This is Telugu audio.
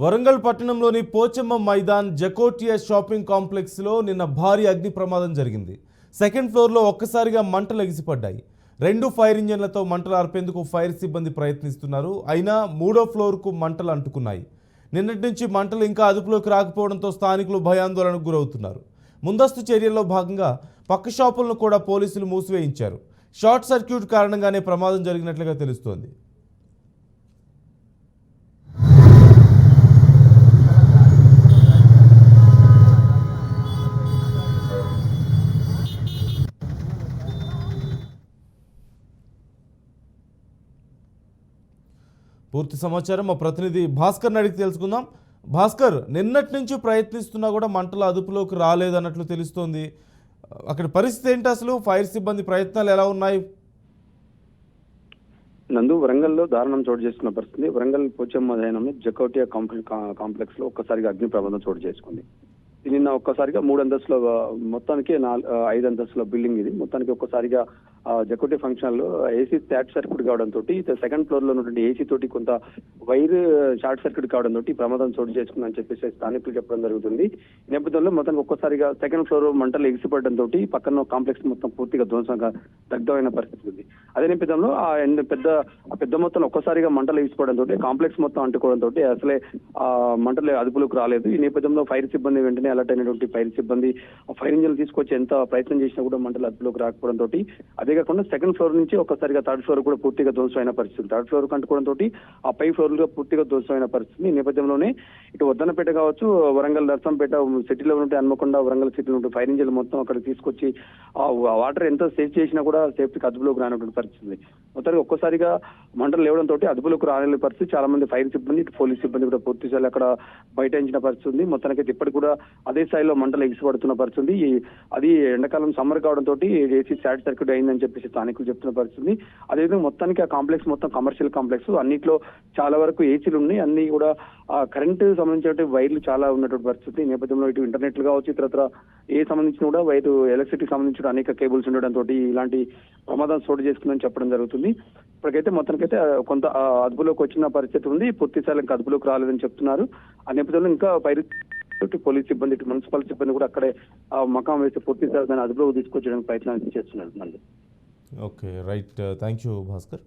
వరంగల్ పట్టణంలోని పోచమ్మ మైదాన్ జకోటియా షాపింగ్ కాంప్లెక్స్లో నిన్న భారీ అగ్ని ప్రమాదం జరిగింది. సెకండ్ ఫ్లోర్లో ఒక్కసారిగా మంటలు ఎగిసిపడ్డాయి. 2 ఫైర్ ఇంజన్లతో మంటలు ఆర్పేందుకు ఫైర్ సిబ్బంది ప్రయత్నిస్తున్నారు. అయినా 3వ ఫ్లోర్కు మంటలు అంటుకున్నాయి. నిన్నటి నుంచి మంటలు ఇంకా అదుపులోకి రాకపోవడంతో స్థానికులు భయాందోళనకు గురవుతున్నారు. ముందస్తు చర్యల్లో భాగంగా పక్క షాపులను కూడా పోలీసులు మూసివేయించారు. షార్ట్ సర్క్యూట్ కారణంగానే ప్రమాదం జరిగినట్లుగా తెలుస్తోంది. పూర్తి సమాచారం మా ప్రతినిధి భాస్కర్ అడిగి తెలుసుకుందాం. భాస్కర్, నిన్నటి నుంచి ప్రయత్నిస్తున్నా కూడా మంటలు అదుపులోకి రాలేదన్నట్లు తెలుస్తోంది. అక్కడ పరిస్థితి ఏంటి అసలు? ఫైర్ సిబ్బంది ప్రయత్నాలు ఎలా ఉన్నాయి? నందు, వరంగల్లో దారుణం చోటు చేసుకున్న పరిస్థితి. వరంగల్ పోచమ్మ మైదానంలో జకోటియా కాంప్లెక్స్ లో ఒక్కసారిగా అగ్ని ప్రమాదం చోటు చేసుకుంది. నిన్న ఒక్కసారిగా 3 అంతస్తుల మొత్తానికి 5 అంతస్తుల బిల్డింగ్ ఇది. మొత్తానికి ఒక్కసారిగా జకోటి ఫంక్షన్ లో ఏసీ షార్ట్ సర్క్యూట్ కావడంతో సెకండ్ ఫ్లోర్ లో ఉన్నటువంటి ఏసీ తోటి కొంత వైర్ షార్ట్ సర్క్యూట్ కావడంతో ప్రమాదం చోటు చేసుకుందని చెప్పేసి స్థానికులు చెప్పడం జరుగుతుంది. ఈ నేపథ్యంలో మొత్తానికి ఒక్కసారిగా సెకండ్ ఫ్లోర్ మంటలు ఎగిసిపడడంతో పక్కన కాంప్లెక్స్ మొత్తం పూర్తిగా ధ్వంసంగా దగ్ధమైన పరిస్థితి ఉంది. అదే నేపథ్యంలో పెద్ద మొత్తంలో ఒక్కసారిగా మంటలు ఎగిసిపడడంతో కాంప్లెక్స్ మొత్తం అంటుకోవడంతో అసలే మంటలు అదుపులోకి రాలేదు. ఈ నేపథ్యంలో ఫైర్ సిబ్బంది వెంటనే అలర్ట్ అయినటువంటి ఫైర్ సిబ్బంది ఫైర్ ఇంజిన్ తీసుకొచ్చి ఎంత ప్రయత్నం చేసినా కూడా మంటలు అదుపులోకి రాకపోవడంతో, అదే కాకుండా సెకండ్ ఫ్లోర్ నుంచి ఒక్కసారిగా థర్డ్ ఫ్లోర్ కూడా పూర్తిగా ధ్వంసమైన పరిస్థితి. థర్డ్ ఫ్లోర్ కంటుకోవడంతో ఆ పై ఫ్లోర్ లో పూర్తిగా ధ్వంసమైన పరిస్థితి. ఈ నేపథ్యంలోనే ఇటు వద్దనపేట కావచ్చు, వరంగల్ నర్సంపేట సిటీలో ఉంటే హన్మకొండ వరంగల్ సిటీలో ఉంటే ఫైర్ ఇంజిన్ మొత్తం అక్కడ తీసుకొచ్చి ఆ వాటర్ ఎంత సేఫ్ చేసినా కూడా సేఫ్టీకి అదుపులోకి రానటువంటి పరిస్థితి. మొత్తానికి ఒక్కసారిగా మంటలు లేవడంతో అదుపులోకి రాని పరిస్థితి. చాలా మంది ఫైర్ సిబ్బంది, పోలీస్ సిబ్బంది కూడా పూర్తి స్థాయిలో అక్కడ బైఠాయించిన పరిస్థితి ఉంది. మొత్తానికి ఇప్పటికి కూడా అదే స్థాయిలో మంటలు ఎగిసిపడుతున్న పరిస్థితి. అది ఎండాకాలం సమ్మర్ కావడంతో ఏసీ షార్ట్ సర్క్యూట్ అయిందని చెప్పేసి స్థానికులు చెప్తున్న పరిస్థితి. అదేవిధంగా మొత్తానికి ఆ కాంప్లెక్స్ మొత్తం కమర్షియల్ కాంప్లెక్స్, అన్నిట్లో చాలా వరకు ఏసీలు ఉన్నాయి. అన్ని కూడా ఆ కరెంటు సంబంధించిన వైర్లు చాలా ఉన్నటువంటి పరిస్థితి. ఈ నేపథ్యంలో ఇటు ఇంటర్నెట్ కావచ్చు, ఇతరత్ర సంబంధించిన కూడా వైరు ఎలక్ట్రిసిటీ సంబంధించిన అనేక కేబుల్స్ ఉండడంతో ఇలాంటి ప్రమాదం చోటు చేసుకుందని చెప్పడం జరుగుతుంది. ఇప్పటికైతే మొత్తానికైతే కొంత అదుపులోకి వచ్చిన పరిస్థితి ఉంది. పూర్తి స్థాయిలో ఇంకా అదుపులోకి రాలేదని చెప్తున్నారు. ఆ నేపథ్యంలో ఇంకా పోలీస్ సిబ్బంది, మున్సిపల్ సిబ్బంది కూడా అక్కడే మకాం వేసి పూర్తి స్థాయి అదుపులోకి తీసుకొచ్చడానికి ప్రయత్నాలు చేస్తున్నారు. Okay, right. Thank you Bhaskar.